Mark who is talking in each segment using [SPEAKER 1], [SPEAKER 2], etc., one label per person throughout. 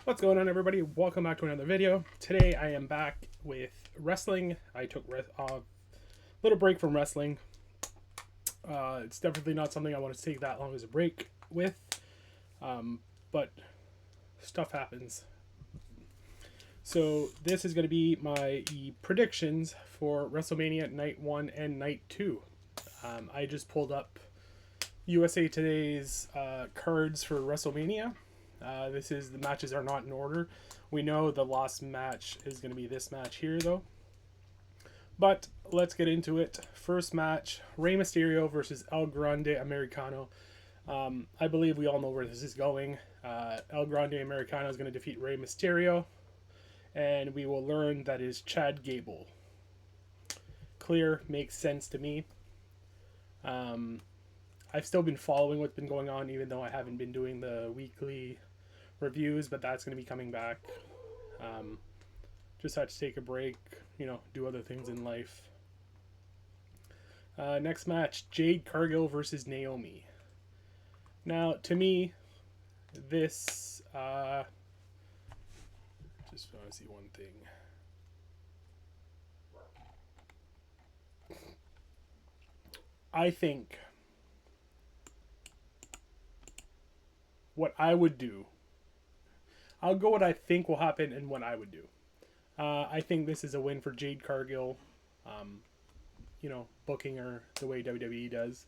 [SPEAKER 1] What's going on, everybody? Welcome back to another video. Today I am back with wrestling. I took a little break from wrestling. It's definitely not something I want to take that long as a break with, but stuff happens. So this is going to be my predictions for WrestleMania Night 1 and Night 2. I just pulled up USA Today's cards for WrestleMania. The matches are not in order. We know the last match is going to be this match here, though. But let's get into it. First match: Rey Mysterio versus El Grande Americano. I believe we all know where this is going. El Grande Americano is going to defeat Rey Mysterio, and we will learn that is Chad Gable. Clear, makes sense to me. I've still been following what's been going on, even though I haven't been doing the weekly reviews, but that's going to be coming back. Just had to take a break, do other things in life. Next match: Jade Cargill versus Naomi. Now, to me, this just want to see one thing. I think what I would do. I'll go what I think will happen and what I would do. I think this is a win for Jade Cargill. Booking her the way WWE does.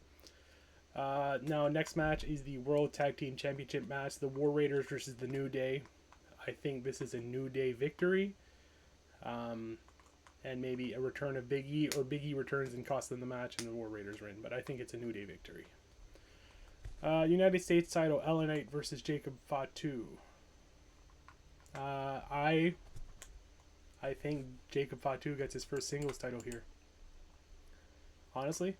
[SPEAKER 1] Now, next match is the World Tag Team Championship match: the War Raiders versus the New Day. I think this is a New Day victory. And maybe a return of Big E, or Big E returns and costs them the match and the War Raiders win. But I think it's a New Day victory. United States title: LA Knight versus Jacob Fatu. I think Jacob Fatu gets his first singles title here. Honestly.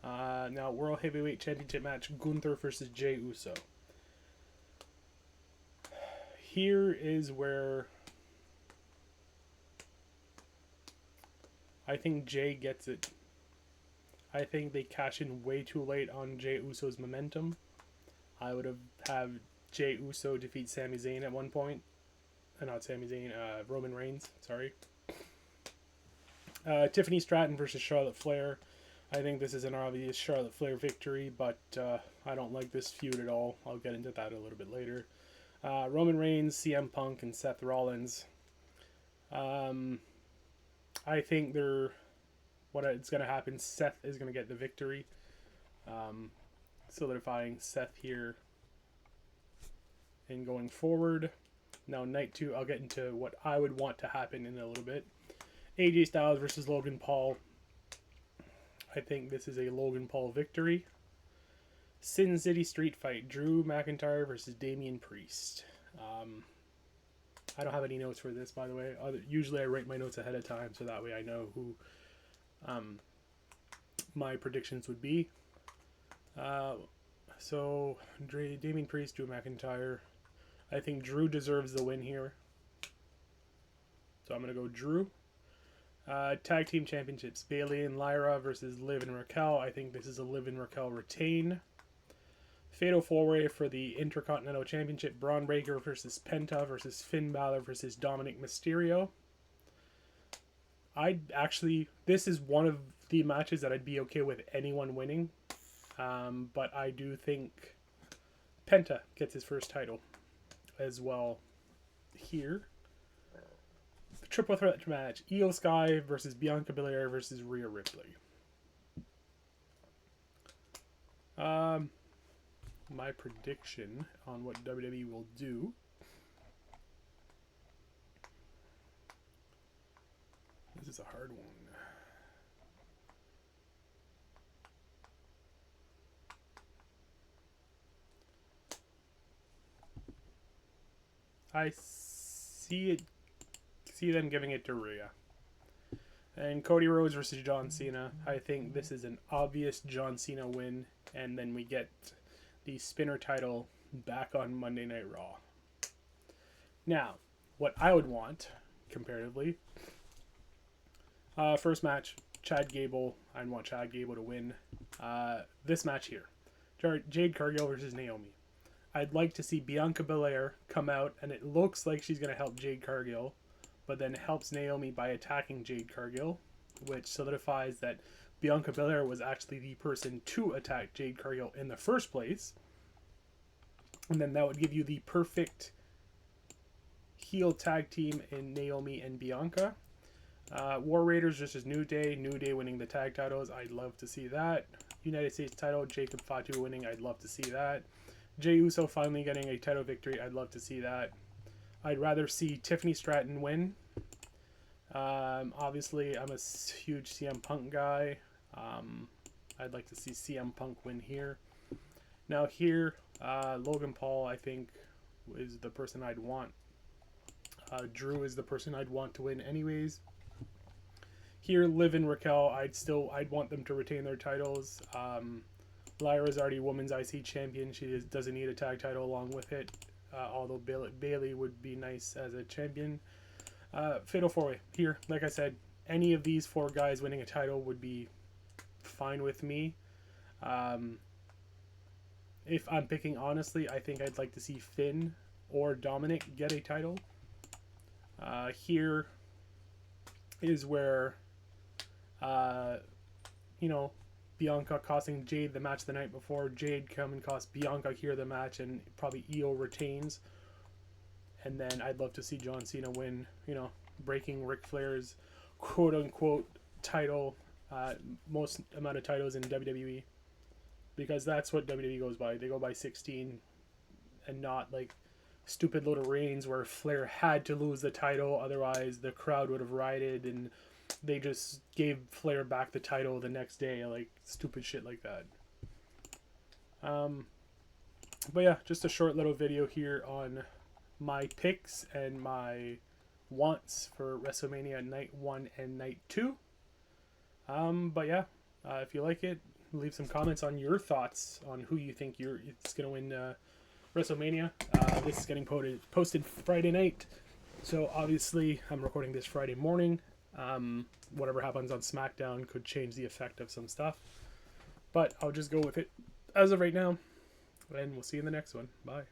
[SPEAKER 1] Now, World Heavyweight Championship match: Gunther versus Jey Uso. Here is where I think Jey gets it. I think they cash in way too late on Jey Uso's momentum. I would have Jey Uso defeat Sami Zayn at one point. Not Sami Zayn, Roman Reigns, sorry. Tiffany Stratton versus Charlotte Flair. I think this is an obvious Charlotte Flair victory, but I don't like this feud at all. I'll get into that a little bit later. Roman Reigns, CM Punk, and Seth Rollins. I think it's going to happen. Seth is going to get the victory, solidifying Seth here and going forward. Now, night 2, I'll get into what I would want to happen in a little bit. AJ Styles versus Logan Paul. I think this is a Logan Paul victory. Sin City Street Fight: Drew McIntyre versus Damian Priest. I don't have any notes for this, by the way. Usually I write my notes ahead of time, so that way I know who my predictions would be. So, Damian Priest, Drew McIntyre. I think Drew deserves the win here. So I'm going to go Drew. Tag Team Championships: Bayley and Lyra versus Liv and Raquel. I think this is a Liv and Raquel retain. Fatal 4-Way for the Intercontinental Championship: Braun Breaker versus Penta versus Finn Balor versus Dominic Mysterio. This is one of the matches that I'd be okay with anyone winning. But I do think Penta gets his first title as well here. The triple threat match: Io Sky versus Bianca Belair versus Rhea Ripley. My prediction on what WWE will do. This is a hard one. I see them giving it to Rhea. And Cody Rhodes versus John Cena. I think this is an obvious John Cena win, and then we get the spinner title back on Monday Night Raw. Now, what I would want, comparatively, first match, Chad Gable. I'd want Chad Gable to win. This match here: Jade Cargill versus Naomi. I'd like to see Bianca Belair come out, and it looks like she's going to help Jade Cargill, but then helps Naomi by attacking Jade Cargill, which solidifies that Bianca Belair was actually the person to attack Jade Cargill in the first place. And then that would give you the perfect heel tag team in Naomi and Bianca. War Raiders versus New Day. New Day winning the tag titles. I'd love to see that. United States title. Jacob Fatu winning. I'd love to see that. Jey Uso finally getting a title victory. I'd love to see that. I'd rather see Tiffany Stratton win. Obviously, I'm a huge CM Punk guy. I'd like to see CM Punk win here. Now here, Logan Paul, I think, is the person I'd want. Drew is the person I'd want to win anyways. Here, Liv and Raquel, I'd want them to retain their titles. Lyra's already Women's IC Champion. She doesn't need a tag title along with it. Although Bayley would be nice as a champion. Fatal 4-Way. Here, like I said, any of these 4 guys winning a title would be fine with me. If I'm picking honestly, I think I'd like to see Finn or Dominic get a title. Here is where, Bianca costing Jade the match the night before. Jade come and cost Bianca here the match, and probably Io retains. And then I'd love to see John Cena win, breaking Ric Flair's quote-unquote title, most amount of titles in WWE. Because that's what WWE goes by. They go by 16 and not like stupid little reigns where Flair had to lose the title, otherwise the crowd would have rioted and they just gave Flair back the title the next day, like stupid shit like that. But yeah, just a short little video here on my picks and my wants for WrestleMania Night 1 and Night 2. But yeah, if you like it, leave some comments on your thoughts on who you think it's going to win WrestleMania. This is getting posted Friday night. So obviously I'm recording this Friday morning. Whatever happens on SmackDown could change the effect of some stuff. But I'll just go with it as of right now. And we'll see you in the next one. Bye.